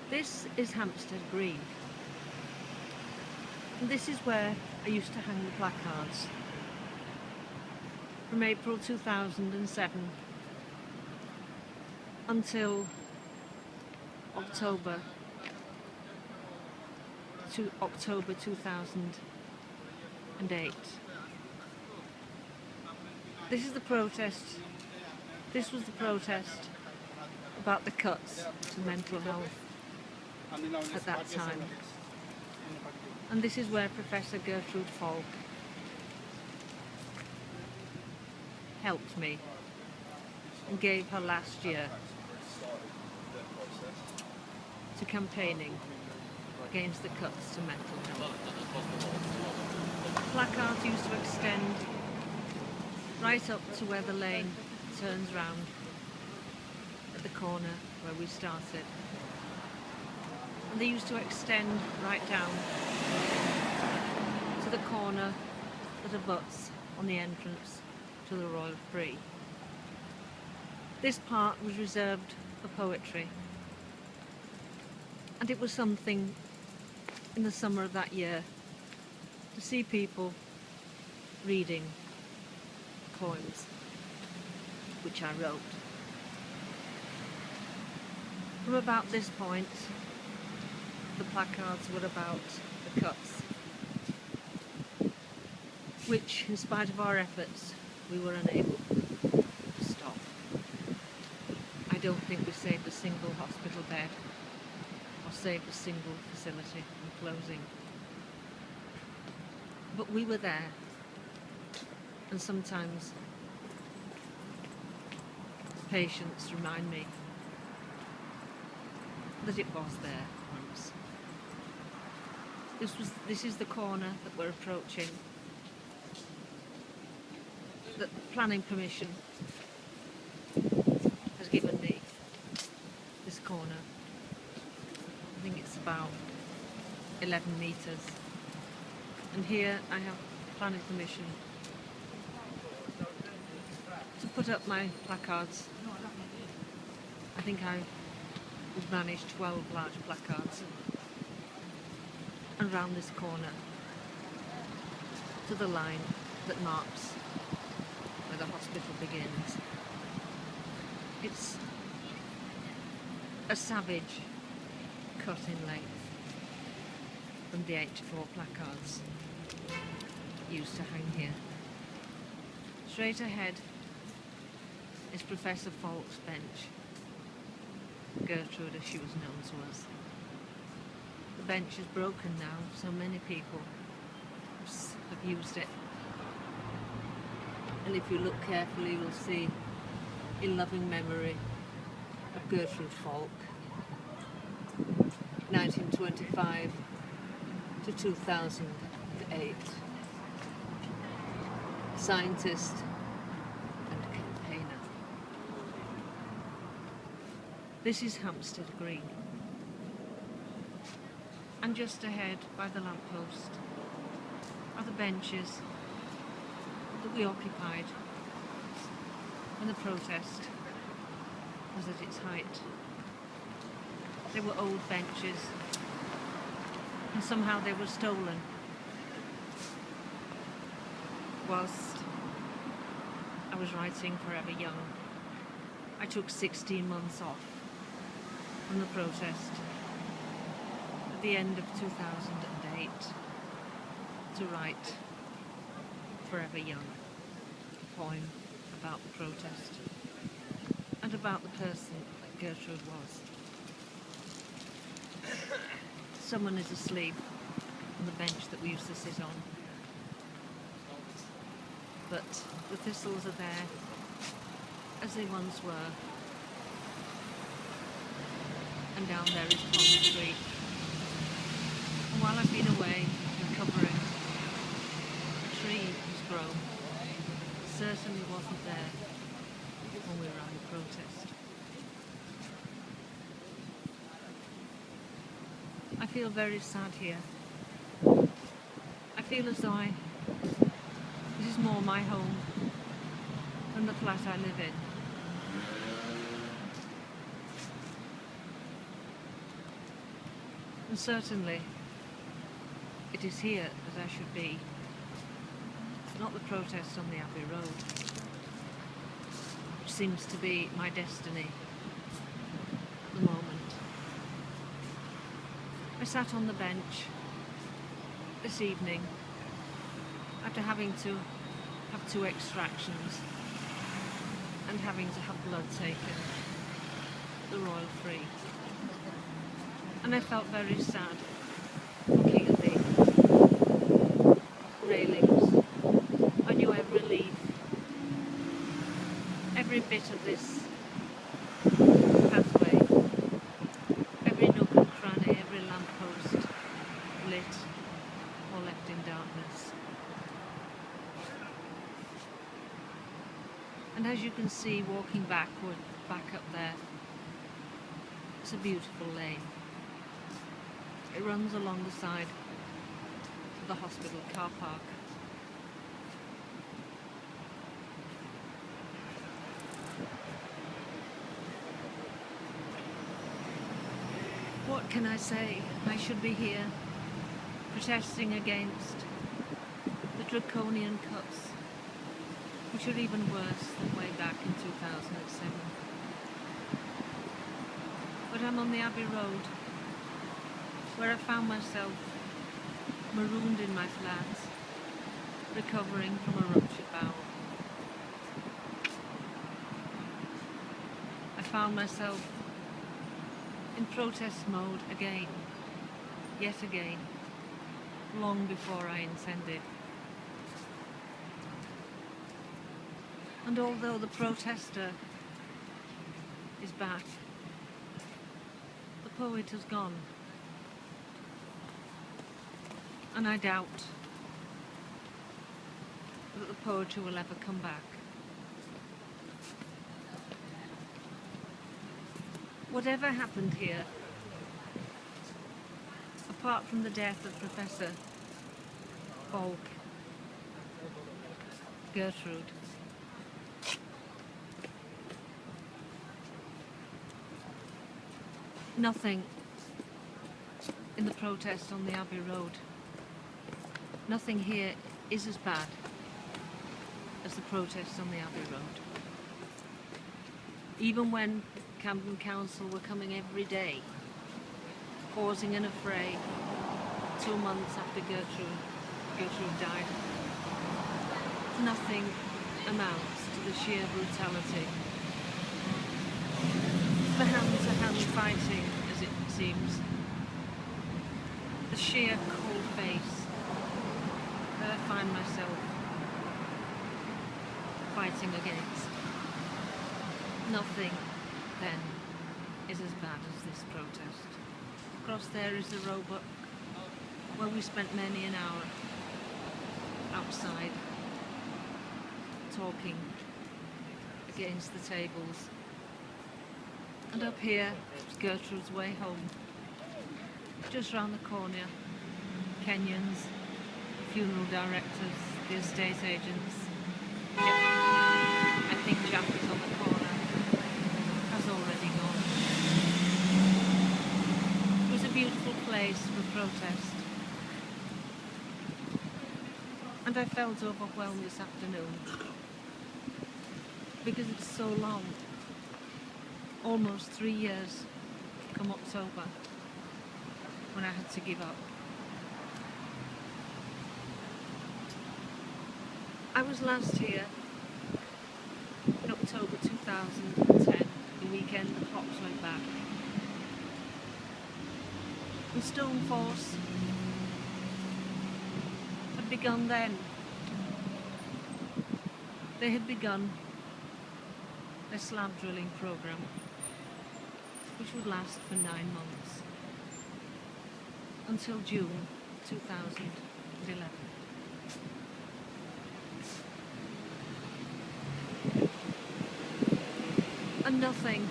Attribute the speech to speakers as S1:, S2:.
S1: This is Hampstead Green, and this is where I used to hang the placards from April 2007 until October 2008. This is the protest. This was the protest about the cuts to mental health at that time. And this is where Professor Gertrude Falk helped me and gave her last year to campaigning against the cuts to mental health. Placards used to extend right up to where the lane turns round at the corner where we started. And they used to extend right down to the corner that abuts on the entrance to the Royal Free. This part was reserved for poetry, and it was something in the summer of that year to see people reading poems which I wrote. From about this point, the placards were about the cuts, which, in spite of our efforts, we were unable to stop. I don't think we saved a single hospital bed or saved a single facility from closing. But we were there, and sometimes patients remind me that it was there once. This is the corner that we're approaching, that the Planning Permission has given me. This corner, I think it's about 11 metres, and here I have planning permission to put up my placards. I think we've managed 12 large placards, and round this corner to the line that marks where the hospital begins. It's a savage cut in length from the 84 placards used to hang here. Straight ahead is Professor Falk's bench, Gertrude as she was known to us. The bench is broken now, so many people have used it. And if you look carefully, you'll see in loving memory of Gertrude Falk, 1925 to 2008. Scientist and campaigner. This is Hampstead Green. And just ahead, by the lamppost, are the benches that we occupied when the protest was at its height. They were old benches, and somehow they were stolen whilst I was writing Forever Young. I took 16 months off from the protest at the end of 2008 to write Forever Young, a poem about the protest and about the person that Gertrude was. Someone is asleep on the bench that we used to sit on, but the thistles are there as they once were, and down there is Pond Street. And while I've been away recovering, a tree has grown. It certainly wasn't there when we were on the protest. I feel very sad here. I feel as though this is more my home than the flat I live in. And certainly it is here that I should be, not the protest on the Abbey Road, which seems to be my destiny at the moment. I sat on the bench this evening after having to have 2 extractions and having to have blood taken, the Royal Free. And I felt very sad looking at the railings. I knew every leaf, every bit of this pathway, every nook and cranny, every lamppost lit or left in darkness. And as you can see, walking back up there, it's a beautiful lane. It runs along the side of the hospital car park. What can I say? I should be here protesting against the draconian cuts, which are even worse than way back in 2007. But I'm on the Abbey Road, where I found myself marooned in my flat, recovering from a ruptured bowel. I found myself in protest mode again, yet again, long before I intended. And although the protester is back, the poet has gone. And I doubt that the poetry will ever come back. Whatever happened here, apart from the death of Professor Falk, Gertrude, nothing in the protest on the Abbey Road, nothing here is as bad as the protests on the Abbey Road. Even when Camden Council were coming every day, causing an affray 2 months after Gertrude died, nothing amounts to the sheer brutality. The hand-to-hand fighting, as it seems, the sheer cold face that I find myself fighting against. Nothing then is as bad as this protest. Across there is the Roebuck, where we spent many an hour outside talking against the tables. And up here is Gertrude's way home. Just round the corner, Kenyans, funeral directors, the estate agents. I think Jack is on the corner, has already gone. It was a beautiful place for protest. And I felt overwhelmed this afternoon because it's so long. Almost 3 years come October when I had to give up. I was last here in October 2010, the weekend the clocks went back. And Stone Force had begun then. They had begun their slab drilling programme, which would last for 9 months, until June 2011. And nothing